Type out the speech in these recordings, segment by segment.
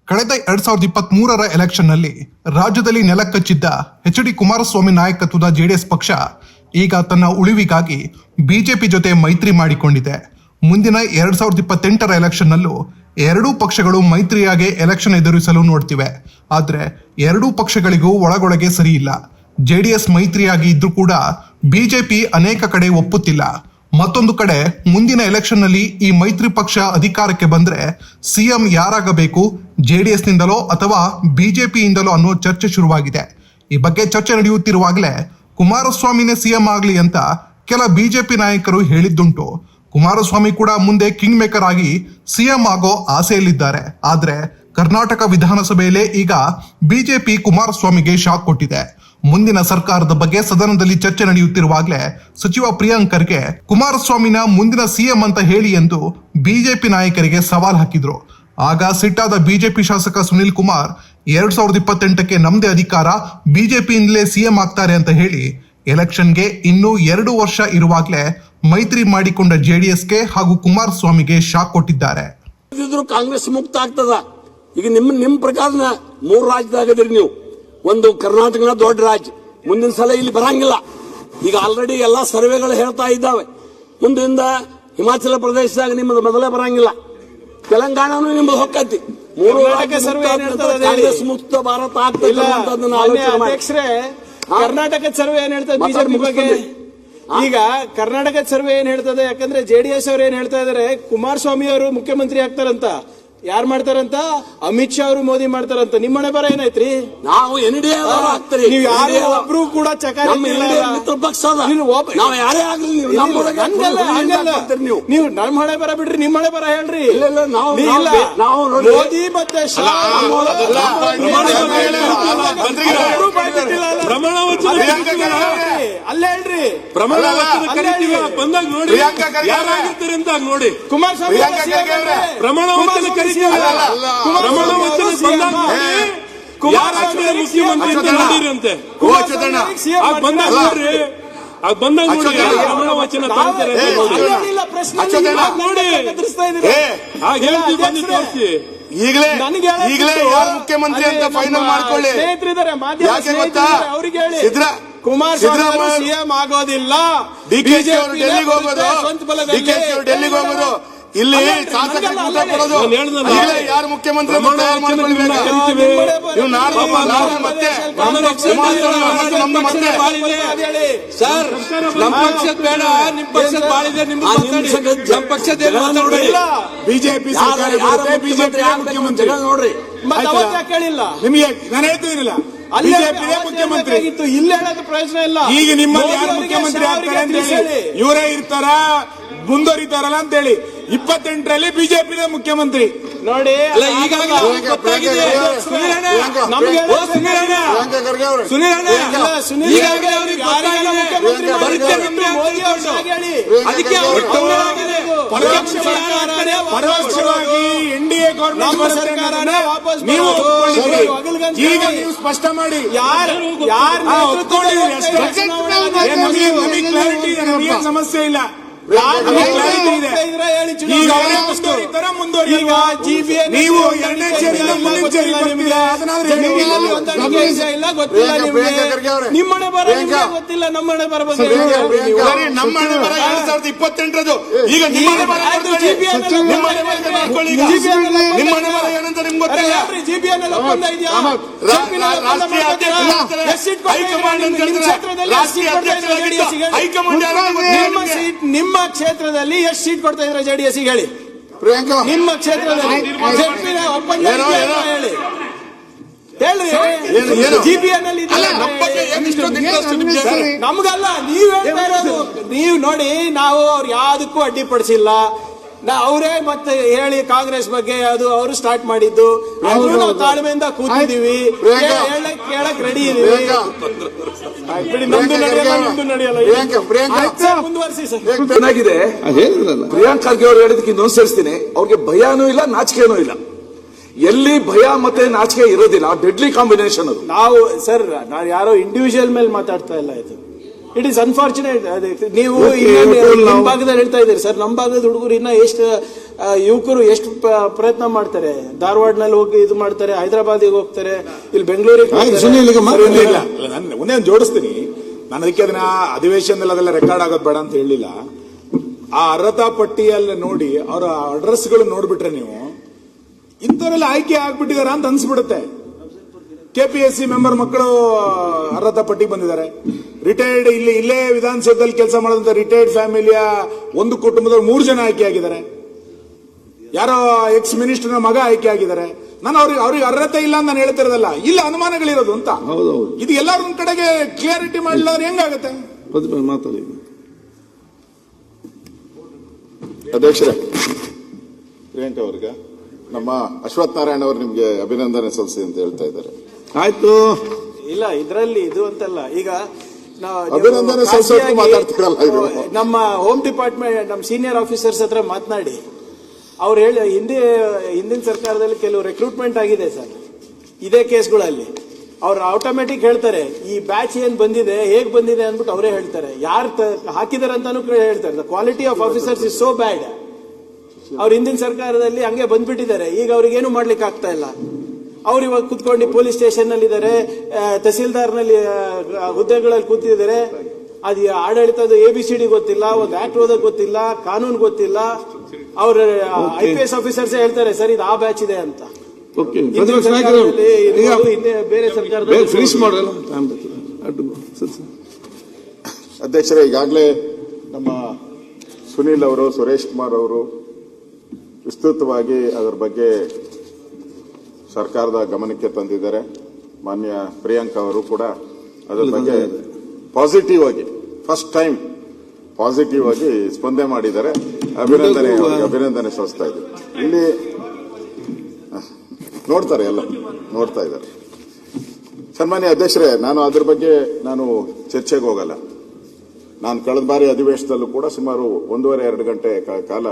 ಕಳೆದ 2023ರ ಎಲೆಕ್ಷನ್ನಲ್ಲಿ ರಾಜ್ಯದಲ್ಲಿ ನೆಲಕಚ್ಚಿದ್ದ ಎಚ್.ಡಿ. ಕುಮಾರಸ್ವಾಮಿ ನಾಯಕತ್ವದ ಜೆಡಿಎಸ್ ಪಕ್ಷ ಈಗ ತನ್ನ ಉಳಿವಿಗಾಗಿ ಬಿಜೆಪಿ ಜೊತೆ ಮೈತ್ರಿ ಮಾಡಿಕೊಂಡಿದೆ. ಮುಂದಿನ 2028ರ ಎಲೆಕ್ಷನ್ನಲ್ಲೂ ಎರಡೂ ಪಕ್ಷಗಳು ಮೈತ್ರಿಯಾಗಿ ಎಲೆಕ್ಷನ್ ಎದುರಿಸಲು ನೋಡ್ತಿವೆ. ಆದರೆ ಎರಡೂ ಪಕ್ಷಗಳಿಗೂ ಒಳಗೊಳಗೆ ಸರಿಯಿಲ್ಲ. ಜೆಡಿಎಸ್ ಮೈತ್ರಿಯಾಗಿ ಇದ್ರೂ ಕೂಡ ಬಿಜೆಪಿ ಅನೇಕ ಕಡೆ ಒಪ್ಪುತ್ತಿಲ್ಲ. ಮತ್ತೊಂದು ಕಡೆ ಮುಂದಿನ ಎಲೆಕ್ಷನ್ ನಲ್ಲಿ ಈ ಮೈತ್ರಿ ಪಕ್ಷ ಅಧಿಕಾರಕ್ಕೆ ಬಂದ್ರೆ ಸಿಎಂ ಯಾರಾಗಬೇಕು, ಜೆಡಿಎಸ್ ನಿಂದಲೋ ಅಥವಾ ಬಿಜೆಪಿಯಿಂದಲೋ ಅನ್ನೋ ಚರ್ಚೆ ಶುರುವಾಗಿದೆ. ಈ ಬಗ್ಗೆ ಚರ್ಚೆ ನಡೆಯುತ್ತಿರುವಾಗಲೇ ಕುಮಾರಸ್ವಾಮಿನೇ ಸಿಎಂ ಆಗ್ಲಿ ಅಂತ ಕೆಲ ಬಿಜೆಪಿ ನಾಯಕರು ಹೇಳಿದ್ದುಂಟು. ಕುಮಾರಸ್ವಾಮಿ ಕೂಡ ಮುಂದೆ ಕಿಂಗ್ ಮೇಕರ್ ಆಗಿ ಸಿಎಂ ಆಗೋ ಆಸೆಯಲ್ಲಿದ್ದಾರೆ. ಆದ್ರೆ ಕರ್ನಾಟಕ ವಿಧಾನಸಭೆಯಲ್ಲೇ ಈಗ ಬಿಜೆಪಿ ಕುಮಾರಸ್ವಾಮಿಗೆ ಶಾಕ್ ಕೊಟ್ಟಿದೆ. ಮುಂದಿನ ಸರ್ಕಾರದ ಬಗ್ಗೆ ಸದನದಲ್ಲಿ ಚರ್ಚೆ ನಡೆಯುತ್ತಿರುವಾಗಲೇ ಸಚಿವ ಪ್ರಿಯಾಂಕ್ ಖರ್ಗೆ ಕುಮಾರಸ್ವಾಮಿನ ಮುಂದಿನ ಸಿಎಂ ಅಂತ ಹೇಳಿ ಎಂದು ಬಿಜೆಪಿ ನಾಯಕರಿಗೆ ಸವಾಲ್ ಹಾಕಿದ್ರು. ಆಗ ಸಿಟ್ಟಾದ ಬಿಜೆಪಿ ಶಾಸಕ ಸುನಿಲ್ ಕುಮಾರ್ 2028ಕ್ಕೆ ನಮ್ದೇ ಅಧಿಕಾರ, ಬಿಜೆಪಿಯಿಂದಲೇ ಸಿಎಂ ಆಗ್ತಾರೆ ಅಂತ ಹೇಳಿ ಎಲೆಕ್ಷನ್ಗೆ ಇನ್ನೂ 2 ವರ್ಷ ಇರುವಾಗಲೇ ಮೈತ್ರಿ ಮಾಡಿಕೊಂಡ ಜೆಡಿಎಸ್ಗೆ ಹಾಗೂ ಕುಮಾರಸ್ವಾಮಿಗೆ ಶಾಕ್ ಕೊಟ್ಟಿದ್ದಾರೆ. ಕಾಂಗ್ರೆಸ್ ಮುಕ್ತ ಆಗ್ತದ. ಈಗ ನಿಮ್ಮ ಪ್ರಕಾರ 3 ರಾಜ್ಯದಾಗದಿರಿ ನೀವು. ಒಂದು ಕರ್ನಾಟಕನ ದೊಡ್ಡ ರಾಜ್ಯ, ಮುಂದಿನ ಸಲ ಇಲ್ಲಿ ಬರಂಗಿಲ್ಲ. ಈಗ ಆಲ್ರೆಡಿ ಎಲ್ಲಾ ಸರ್ವೆಗಳು ಹೇಳ್ತಾ ಇದ್ದಾವೆ. ಮುಂದಿಂದ ಹಿಮಾಚಲ ಪ್ರದೇಶದಾಗ ನಿಮ್ಮದು ಮೊದಲೇ ಬರಂಗಿಲ್ಲ, ತೆಲಂಗಾಣನೂ ನಿಮ್ಮದು ಹೊಕ್ಕತಿ. 3 ರಾಜ್ಯ ಕಾಂಗ್ರೆಸ್ ಮುಕ್ತ ಭಾರತ ಆಗ್ತದೆ. ಕರ್ನಾಟಕದ ಸರ್ವೆ ಏನ್ ಹೇಳ್ತದೆ ಬಿಜೆಪಿ ಬಗ್ಗೆ? ಈಗ ಕರ್ನಾಟಕದ ಸರ್ವೆ ಏನ್ ಹೇಳ್ತದೆ? ಯಾಕಂದ್ರೆ ಜೆಡಿಎಸ್ ಅವರು ಏನ್ ಹೇಳ್ತಾ ಇದಾರೆ, ಕುಮಾರಸ್ವಾಮಿ ಅವರು ಮುಖ್ಯಮಂತ್ರಿ ಆಗ್ತಾರಂತ. ಯಾರು ಮಾಡ್ತಾರಂತ? ಅಮಿತ್ ಶಾ ಅವರು ಮೋದಿ ಮಾಡ್ತಾರಂತ. ನಿಮ್ಮ ಮನೆ ಬರ ಏನಾಯ್ತ್ರಿ? ನಾವು ಎನ್ಡಿಎ ಆಗ್ತೀರಿ. ನೀವು ಯಾರು ಒಬ್ರು ಕೂಡ ಚಕಾರ ಮಿತ್ರ ಪಕ್ಷ ನಾವು ಯಾರೇ ಆಗ್ಲಿ ನೀವು ನಮ್ಮ ಹಣೆ ಬರ ಬಿಡ್ರಿ, ನಿಮ್ಮ ಹಣೆ ಬರ ಹೇಳ್ರಿ. ನಾವು ಮೋದಿ ಮತ್ತೆ ಶಾ ಅಲ್ಲೇ ಹೇಳ್ರಿ. ಬಂದಾಗ ನೋಡಿ ಯಾರಾಗಿರ್ತಾರೆ ಅಂತ ನೋಡಿ. ಕುಮಾರಸ್ವಾಮಿ ಪ್ರಮಾಣ ವಚನ ಮುಖ್ಯಮಂತ್ರಿ ಅಂತ ನೋಡಿರಂತೆ. ಬಂದಾಗ ನೋಡ್ರಿ, ಬಂದಾಗ ನೋಡಿ ಪ್ರಮಾಣ ವಚನ ನೋಡಿ ತೋರಿಸಿ. ಈಗಲೇ ಯಾರು ಮುಖ್ಯಮಂತ್ರಿ ಅಂತ ಫೈನಲ್ ಮಾಡ್ಕೊಳ್ಳಿ. ಯಾಕೆ ಗೊತ್ತಾ? ಕುಮಾರಸ್ವಾಮಿ ಸಿಎಂ ಆಗೋದಿಲ್ಲ. ಡಿಕೆಶಿ ಅವರು ಡೆಲ್ಲಿಗೆ ಹೋಗೋದು, ಇಲ್ಲಿ ಶಾಸಕರಿಗೆ ಊಟ ಕೊಡೋದು. ಯಾರು ಮುಖ್ಯಮಂತ್ರಿ ಸರ್, ನಮ್ಮ ಪಕ್ಷದ ಬೇಡ, ನಿಮ್ಮ ಪಕ್ಷದ ಬಾಳಿದೆ. ನಮ್ಮ ಪಕ್ಷದ ಬಿಜೆಪಿ ಮುಖ್ಯಮಂತ್ರಿ ನೋಡ್ರಿ. ಕೇಳಿಲ್ಲ ನಿಮಗೆ ನಾನು ಹೇಳ್ತಿದ್ದೀನಿಲ್ಲ, ಬಿಜೆಪಿ ಮುಖ್ಯಮಂತ್ರಿ ಇಲ್ಲಿ ಹೇಳೋದು ಪ್ರಯೋಜನ ಇಲ್ಲ. ಈಗ ನಿಮ್ಮಲ್ಲಿ ಯಾರು ಮುಖ್ಯಮಂತ್ರಿ ಆಗ್ತಾರೆ ಅಂತ ಹೇಳಿ ಇವರೇ ಇರ್ತಾರ, ಮುಂದುವರಿತಾರಲ್ಲ ಅಂತ ಹೇಳಿ 28ರಲ್ಲಿ ಬಿಜೆಪಿ ಮುಖ್ಯಮಂತ್ರಿ ನೋಡಿ. ಈಗಾಗಲೇ ಪರೋಕ್ಷವಾಗಿ ಎನ್ಡಿಎ ಗೌರ್ಮೆಂಟ್ ಸರ್ಕಾರನೇ ವಾಪಸ್ ನೀವು ಈಗ ನೀವು ಸ್ಪಷ್ಟ ಮಾಡಿ ನಮಗೆ ಸಮಸ್ಯೆ ಇಲ್ಲ. ನೀವು ಎರಡನೇ ಚೇರಿಲ್ಲ, ಮುಂದಿನ ಚೇರಿಗೆ ಬರ್ತೀರಾ? ನಿಮ್ಮನೆ ಬರ ಗೊತ್ತಿಲ್ಲ, ನಮ್ಮನೆ ಬರಬಹುದು. ನಮ್ಮನೆ ಬರ 2028ರದು. ಈಗ ನಿಮ್ಮನೆ ಬರ ಏನಂತ ನಿಮ್ಗೆ ಗೊತ್ತಿಲ್ಲ. ರಾಷ್ಟ್ರೀಯ ನಿಮ್ಮ ಕ್ಷೇತ್ರದಲ್ಲಿ ಎಷ್ಟು ಸೀಟ್ ಕೊಡ್ತಾ ಇದ್ರೆ ಜೆಡಿಎಸ್ ಹೇಳಿ? ಪ್ರಿಯಾಂಕಾ, ನಿಮ್ಮ ಕ್ಷೇತ್ರದಲ್ಲಿ ಹೇಳಿ ಜಿಪಿಎನ್ ನಮ್ಗಲ್ಲ, ನೀವ್ ಹೇಳ್ತಾ ಇರೋದು. ನೀವು ನೋಡಿ, ನಾವು ಅವ್ರು ಯಾವ್ದಕ್ಕೂ ಅಡ್ಡಿಪಡಿಸಿಲ್ಲ. ಅವರೇ ಮತ್ತೆ ಹೇಳಿ ಕಾಂಗ್ರೆಸ್ ಬಗ್ಗೆ ಅದು ಅವರು ಸ್ಟಾರ್ಟ್ ಮಾಡಿದ್ದು. ನಾವು ತಾಳ್ಮೆಯಿಂದ ಕೂತಿದೀವಿ, ಕೇಳಕ್ ರೆಡಿ ಇದೀವಿ. ನಮ್ದು ನಡೆಯಲ್ಲ. ಮುಂದುವರಿಸಿ ಸರ್. ಚೆನ್ನಾಗಿದೆ. ಪ್ರಿಯಾಂಕ್ ಖರ್ಗೆ ಅವ್ರು ಹೇಳಿದಕ್ಕೆ ಇನ್ನೊಂದು ಸೇರಿಸ್ತೀನಿ. ಅವ್ರಿಗೆ ಭಯನೂ ಇಲ್ಲ, ನಾಚಿಕೆನೂ ಇಲ್ಲ. ಎಲ್ಲಿ ಭಯ ಮತ್ತೆ ನಾಚಿಕೆ ಇರೋದಿಲ್ಲ, ಡೆಡ್ಲಿ ಕಾಂಬಿನೇಷನ್ ಅದು. ನಾವು ಸರ್, ನಾನು ಯಾರೋ ಇಂಡಿವಿಜುವಲ್ ಮೇಲೆ ಮಾತಾಡ್ತಾ ಇಲ್ಲ. ಇದು ಇಟ್ ಈಸ್ ಅನ್ಫಾರ್ಚುನೇಟ್. ನೀವು ನಮ್ಮ ಭಾಗದಲ್ಲಿ ಹೇಳ್ತಾ ಇದ್ದೀರಿ ಸರ್, ನಮ್ಮ ಭಾಗದ ಹುಡುಗರು ಇನ್ನ ಎಷ್ಟು ಯುವಕರು ಎಷ್ಟು ಪ್ರಯತ್ನ ಮಾಡ್ತಾರೆ, ಧಾರವಾಡನಲ್ಲಿ ಹೋಗಿ ಇದು ಮಾಡ್ತಾರೆ, ಹೈದರಾಬಾದಿಗೆ ಹೋಗ್ತಾರೆ, ಇಲ್ಲಿ ಬೆಂಗಳೂರಿಗೆ ಇಲ್ಲ ನಾನು ಒಂದೇ ಜೋಡಿಸ್ತೀನಿ. ನಾನು ಅದಕ್ಕೆ ಅದನ್ನ ಅಧಿವೇಶನದಲ್ಲಿ ಅದೆಲ್ಲ ರೆಕಾರ್ಡ್ ಆಗೋದು ಬೇಡ ಅಂತ ಹೇಳಿಲ್ಲ. ಆ ಅರ್ಹತಾ ಪಟ್ಟಿಯಲ್ಲಿ ನೋಡಿ ಅವರ ಅಡ್ರೆಸ್ಗಳು ನೋಡ್ಬಿಟ್ರೆ ನೀವು ಇಂಥವರೆಲ್ಲ ಆಯ್ಕೆ ಆಗ್ಬಿಟ್ಟಿದಾರ ಅಂತ ಅನ್ಸ್ಬಿಡುತ್ತೆ. KPSC ಮೆಂಬರ್ ಮಕ್ಕಳು ಅರ್ಹತಾ ಪಟ್ಟಿ ಬಂದಿದ್ದಾರೆ. ರಿಟೈರ್ಡ್ ಇಲ್ಲೇ ವಿಧಾನಸೌಧದಲ್ಲಿ ಕೆಲಸ ಮಾಡೋದಂತ ರಿಟೈರ್ಡ್ ಫ್ಯಾಮಿಲಿಯ ಒಂದು ಕುಟುಂಬದವ್ರು 3 ಜನ ಆಯ್ಕೆ ಆಗಿದ್ದಾರೆ. ಯಾರೋ ಎಕ್ಸ್ ಮಿನಿಸ್ಟರ್ನ ಮಗ ಆಯ್ಕೆ ಆಗಿದ್ದಾರೆ. ನಾನು ಅವ್ರಿಗೆ ಅರ್ಹತೆ ಇಲ್ಲ ಅಂತ ನಾನು ಹೇಳ್ತಿರೋದಲ್ಲ, ಇಲ್ಲ ಅನುಮಾನಗಳಿರೋದು ಅಂತ. ಇದು ಎಲ್ಲಾರು ಒಂದ್ ಕಡೆಗೆ ಕ್ಲಿಯರಿಟಿ ಮಾಡಲಿಲ್ಲ ಹೆಂಗಾಗತ್ತೆ? ಮಾತಾಡಿ ಅಧ್ಯಕ್ಷರೇ. ಪ್ರಿಯಾಂಕ ಅವ್ರಿಗೆ ನಮ್ಮ ಅಶ್ವಥ್ ನಾರಾಯಣ ಅವರು ನಿಮ್ಗೆ ಅಭಿನಂದನೆ ಸಲ್ಲಿಸಿ ಅಂತ ಹೇಳ್ತಾ ಇದ್ದಾರೆ. ಆಯ್ತು, ಇಲ್ಲ ಇದರಲ್ಲಿ ಇದು ಅಂತಲ್ಲ. ಈಗ ಅಭಿನಂದನೆ ಸಲ್ಲಿಸೋಕೆ ಮಾತಾಡ್ತಿರಲ್ಲ. ಇದು ನಮ್ಮ ಹೋಮ್ ಡಿಪಾರ್ಟ್ಮೆಂಟ್ ನಮ್ಮ ಸೀನಿಯರ್ ಆಫೀಸರ್ಸ್ ಹತ್ರ ಮಾತನಾಡಿ ಅವ್ರು ಹೇಳಿ ಹಿಂದಿನ ಸರ್ಕಾರದಲ್ಲಿ ಕೆಲವು ರೆಕ್ರೂಟ್ಮೆಂಟ್ ಆಗಿದೆ ಸರ್ ಇದೇ ಕೇಸ್ಗಳಲ್ಲಿ. ಅವ್ರು ಆಟೋಮೆಟಿಕ್ ಹೇಳ್ತಾರೆ ಈ ಬ್ಯಾಚ್ ಏನ್ ಬಂದಿದೆ ಹೇಗ್ ಬಂದಿದೆ ಅಂದ್ಬಿಟ್ಟು ಅವರೇ ಹೇಳ್ತಾರೆ, ಯಾರು ಹಾಕಿದಾರೆ ಅಂತಾನು ಹೇಳ್ತಾರೆ. The quality of officers is so ಬ್ಯಾಡ್. ಅವ್ರು ಹಿಂದಿನ ಸರ್ಕಾರದಲ್ಲಿ ಹಂಗೆ ಬಂದ್ಬಿಟ್ಟಿದ್ದಾರೆ. ಈಗ ಅವ್ರಿಗೇನು ಮಾಡ್ಲಿಕ್ಕೆ ಆಗ್ತಾ ಇಲ್ಲ. ಅವ್ರು ಇವಾಗ ಕುತ್ಕೊಂಡು ಪೊಲೀಸ್ ಸ್ಟೇಷನ್ ನಲ್ಲಿ ಇದ್ದಾರೆ, ತಹಸೀಲ್ದಾರ್ ನಲ್ಲಿ ಹುದ್ದೆಗಳಲ್ಲಿ ಕೂತಿದ್ದಾರೆ. ಅದು ಆಡಳಿತದ ABCD ಗೊತ್ತಿಲ್ಲ, ಒಂದು ಆಕ್ಟ್ ಓದೋಕ್ ಗೊತ್ತಿಲ್ಲ, ಕಾನೂನು ಗೊತ್ತಿಲ್ಲ. ಅವ್ರ IPS ಆಫೀಸರ್ಸ್ ಹೇಳ್ತಾರೆ ಸರ್ ಇದು ಆ ಬ್ಯಾಚ್ ಇದೆ ಅಂತ. ಬೇರೆ ಸರ್ಕಾರದಲ್ಲಿ ಅಧ್ಯಕ್ಷರೇ, ಈಗಾಗಲೇ ನಮ್ಮ ಸುನೀಲ್ ಅವರು, ಸುರೇಶ್ ಕುಮಾರ್ ಅವರು ವಿಸ್ತೃತವಾಗಿ ಅದರ ಬಗ್ಗೆ ಸರ್ಕಾರದ ಗಮನಕ್ಕೆ ತಂದಿದ್ದಾರೆ. ಮಾನ್ಯ ಪ್ರಿಯಾಂಕ ಅವರು ಕೂಡ ಅದರ ಬಗ್ಗೆ ಪಾಸಿಟಿವ್ ಆಗಿ ಫಸ್ಟ್ ಟೈಮ್ ಪಾಸಿಟಿವ್ ಆಗಿ ಸ್ಪಂದನೆ ಮಾಡಿದ್ದಾರೆ. ಅಭಿನಂದನೆ ಸಲ್ಲಿಸ್ತಾ ಇದ್ದೀವಿ. ಇಲ್ಲಿ ನೋಡ್ತಾರೆ, ಎಲ್ಲ ನೋಡ್ತಾ ಇದ್ದಾರೆ. ಸನ್ಮಾನ್ಯ ಅಧ್ಯಕ್ಷರೇ, ನಾನು ಅದ್ರ ಬಗ್ಗೆ ಚರ್ಚೆಗೆ ಹೋಗಲ್ಲ. ನಾನು ಕಳೆದ ಬಾರಿ ಅಧಿವೇಶನದಲ್ಲೂ ಕೂಡ ಸುಮಾರು 1.5-2 ಗಂಟೆ ಕಾಲ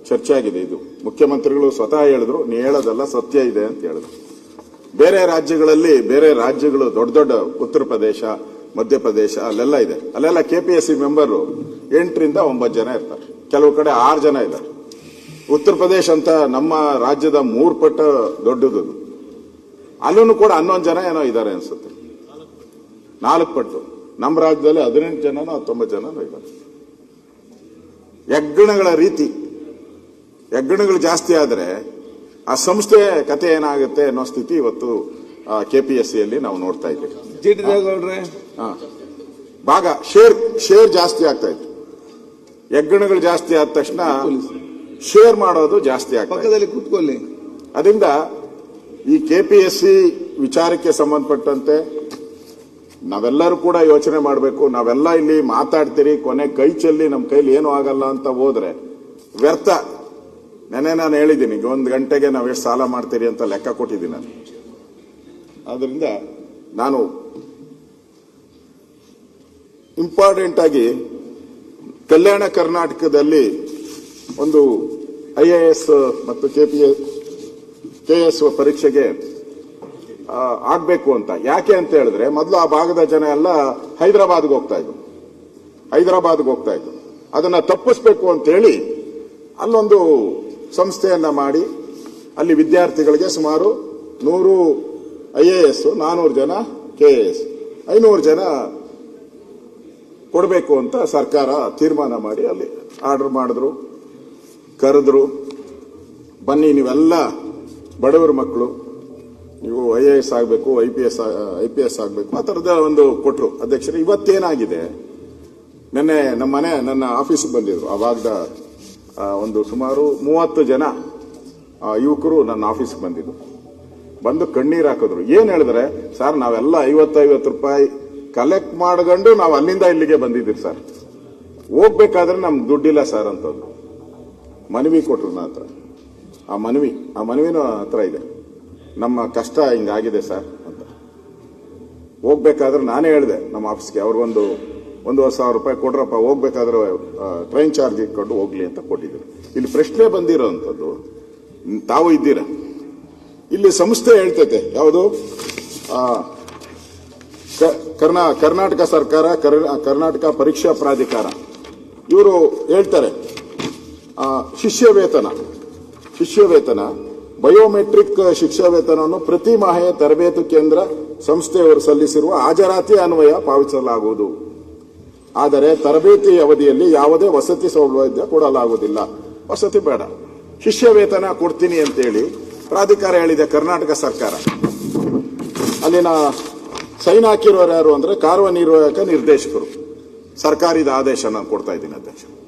ಚರ್ಚೆ ಆಗಿದೆ. ಇದು ಮುಖ್ಯಮಂತ್ರಿಗಳು ಸ್ವತಃ ಹೇಳಿದ್ರು, ನೀ ಹೇಳೋದಲ್ಲ ಸತ್ಯ ಇದೆ ಅಂತ ಹೇಳಿದ್ರು. ಬೇರೆ ರಾಜ್ಯಗಳು ದೊಡ್ಡ ಉತ್ತರ ಪ್ರದೇಶ, ಮಧ್ಯಪ್ರದೇಶ ಅಲ್ಲೆಲ್ಲ ಇದೆ. ಅಲ್ಲೆಲ್ಲ KPSC ಮೆಂಬರು 8ರಿಂದ 9 ಜನ ಇರ್ತಾರೆ, ಕೆಲವು ಕಡೆ 6 ಜನ ಇದ್ದಾರೆ. ಉತ್ತರ ಪ್ರದೇಶ ಅಂತ ನಮ್ಮ ರಾಜ್ಯದ 3 ಪಟ್ಟು ದೊಡ್ಡದು. ಅಲ್ಲೂ ಕೂಡ 11 ಜನ ಏನೋ ಇದ್ದಾರೆ ಅನ್ಸುತ್ತೆ, 4 ಪಟ್ಟು. ನಮ್ಮ ರಾಜ್ಯದಲ್ಲಿ 18 ಜನನೋ 19 ಜನನೋ ಇದ್ದಾರೆ. ಹೆಗ್ಗಣಗಳು ಜಾಸ್ತಿ ಆದ್ರೆ ಆ ಸಂಸ್ಥೆ ಕತೆ ಏನಾಗುತ್ತೆ ಅನ್ನೋ ಸ್ಥಿತಿ ಇವತ್ತು KPSCಯಲ್ಲಿ ನಾವು ನೋಡ್ತಾ ಇದ್ದೀವಿ. ಭಾಗ ಶೇರ್ ಜಾಸ್ತಿ ಆಗ್ತಾ ಇತ್ತು. ಹೆಗ್ಗಣಗಳು ಜಾಸ್ತಿ ಆದ ತಕ್ಷಣ ಶೇರ್ ಮಾಡೋದು ಜಾಸ್ತಿ ಆಗ್ತದೆ. ಕೂತ್ಕೊಳ್ಳಿ. ಅದರಿಂದ ಈ KPSC ವಿಚಾರಕ್ಕೆ ಸಂಬಂಧಪಟ್ಟಂತೆ ನಾವೆಲ್ಲರೂ ಕೂಡ ಯೋಚನೆ ಮಾಡಬೇಕು. ನಾವೆಲ್ಲ ಇಲ್ಲಿ ಮಾತಾಡ್ತೀರಿ, ಕೊನೆ ಕೈ ಚೆಲ್ಲಿ ನಮ್ಮ ಕೈಲಿ ಏನೂ ಆಗಲ್ಲ ಅಂತ ಹೋದ್ರೆ ವ್ಯರ್ಥ. ನಾನು ಹೇಳಿದ್ದೀನಿ 1 ಗಂಟೆಗೆ ನಾವು ಎಷ್ಟು ಸಾಲ ಮಾಡ್ತೀರಿ ಅಂತ ಲೆಕ್ಕ ಕೊಟ್ಟಿದ್ದೀನಿ ನಾನು. ಆದ್ರಿಂದ ನಾನು ಇಂಪಾರ್ಟೆಂಟ್ ಆಗಿ ಕಲ್ಯಾಣ ಕರ್ನಾಟಕದಲ್ಲಿ ಒಂದು IAS ಮತ್ತು KS ಪರೀಕ್ಷೆಗೆ ಆಗ್ಬೇಕು ಅಂತ. ಯಾಕೆ ಅಂತ ಹೇಳಿದ್ರೆ, ಮೊದಲು ಆ ಭಾಗದ ಜನ ಎಲ್ಲ ಹೈದರಾಬಾದ್ಗೆ ಹೋಗ್ತಾ ಇದ್ರು. ಅದನ್ನ ತಪ್ಪಿಸ್ಬೇಕು ಅಂತ ಹೇಳಿ ಅಲ್ಲೊಂದು ಸಂಸ್ಥೆಯನ್ನ ಮಾಡಿ ಅಲ್ಲಿ ವಿದ್ಯಾರ್ಥಿಗಳಿಗೆ ಸುಮಾರು 100 IAS, 400 ಜನ KS, 500 ಜನ ಕೊಡಬೇಕು ಅಂತ ಸರ್ಕಾರ ತೀರ್ಮಾನ ಮಾಡಿ ಅಲ್ಲಿ ಆರ್ಡರ್ ಮಾಡಿದ್ರು, ಕರೆದ್ರು. ಬನ್ನಿ ನೀವೆಲ್ಲ ಬಡವರ ಮಕ್ಕಳು, ನೀವು IAS ಆಗಬೇಕು, IPS ಆಗಬೇಕು, ಆ ಥರದ ಒಂದು ಕೊಟ್ರು. ಅಧ್ಯಕ್ಷರೇ, ಇವತ್ತೇನಾಗಿದೆ, ನನ್ನ ಆಫೀಸ್ಗೆ ಬಂದಿದ್ರು. ಆ ಭಾಗದ ಒಂದು ಸುಮಾರು 30 ಜನ ಯುವಕರು ನನ್ನ ಆಫೀಸ್ಗೆ ಬಂದಿದ್ರು. ಬಂದು ಕಣ್ಣೀರು ಹಾಕಿದ್ರು. ಏನ್ ಹೇಳಿದ್ರೆ, ಸರ್ ನಾವೆಲ್ಲ 50 ರೂಪಾಯಿ ಕಲೆಕ್ಟ್ ಮಾಡ್ಕೊಂಡು ನಾವು ಅಲ್ಲಿಂದ ಇಲ್ಲಿಗೆ ಬಂದಿದ್ದೀರಿ ಸರ್, ಹೋಗ್ಬೇಕಾದ್ರೆ ನಮ್ಗೆ ದುಡ್ಡಿಲ್ಲ ಸರ್ ಅಂತಂದ್ರು. ಮನವಿ ಕೊಟ್ರು ನನ್ನ ಹತ್ರ. ಆ ಮನವಿನೂ ಹತ್ರ ಇದೆ. ನಮ್ಮ ಕಷ್ಟ ಹಿಂಗಾಗಿದೆ ಸರ್ ಅಂತ. ಹೋಗ್ಬೇಕಾದ್ರೆ ನಾನೇ ಹೇಳಿದೆ ನಮ್ಮ ಆಫೀಸ್ಗೆ, ಅವ್ರು 1,000 ರೂಪಾಯಿ ಕೊಡ್ರಪ್ಪ, ಹೋಗ್ಬೇಕಾದ್ರೆ ಟ್ರೈನ್ ಚಾರ್ಜ್ ಇಟ್ಕೊಂಡು ಹೋಗ್ಲಿ ಅಂತ ಕೊಟ್ಟಿದ್ರು. ಇಲ್ಲಿ ಪ್ರಶ್ನೆ ಬಂದಿರೋಂಥದ್ದು, ತಾವು ಇದ್ದೀರಾ ಇಲ್ಲಿ, ಸಂಸ್ಥೆ ಹೇಳ್ತೈತೆ ಯಾವುದು, ಕರ್ನಾಟಕ ಸರ್ಕಾರ, ಕರ್ನಾಟಕ ಪರೀಕ್ಷಾ ಪ್ರಾಧಿಕಾರ, ಇವರು ಹೇಳ್ತಾರೆ ಶಿಷ್ಯ ವೇತನ ಶಿಷ್ಯ ವೇತನ, ಬಯೋಮೆಟ್ರಿಕ್ ಶಿಕ್ಷಾ ವೇತನವನ್ನು ಪ್ರತಿ ಮಾಹೆಯ ತರಬೇತಿ ಕೇಂದ್ರ ಸಂಸ್ಥೆಯವರು ಸಲ್ಲಿಸಿರುವ ಹಾಜರಾತಿ ಅನ್ವಯ ಪಾವತಿಸಲಾಗುವುದು. ಆದರೆ ತರಬೇತಿ ಅವಧಿಯಲ್ಲಿ ಯಾವುದೇ ವಸತಿ ಸೌಲಭ್ಯ ಕೊಡಲಾಗುವುದಿಲ್ಲ. ವಸತಿ ಬೇಡ, ಶಿಷ್ಯ ವೇತನ ಕೊಡ್ತೀನಿ ಅಂತೇಳಿ ಪ್ರಾಧಿಕಾರ ಹೇಳಿದೆ ಕರ್ನಾಟಕ ಸರ್ಕಾರ. ಅಲ್ಲಿನ ಸೈನ್ ಹಾಕಿರೋರು ಯಾರು ಅಂದ್ರೆ ಕಾರ್ಯನಿರ್ವಾಹಕ ನಿರ್ದೇಶಕರು. ಸರ್ಕಾರದ ಆದೇಶ ನಾನು ಕೊಡ್ತಾ ಇದ್ದೀನಿ ಅಧ್ಯಕ್ಷ.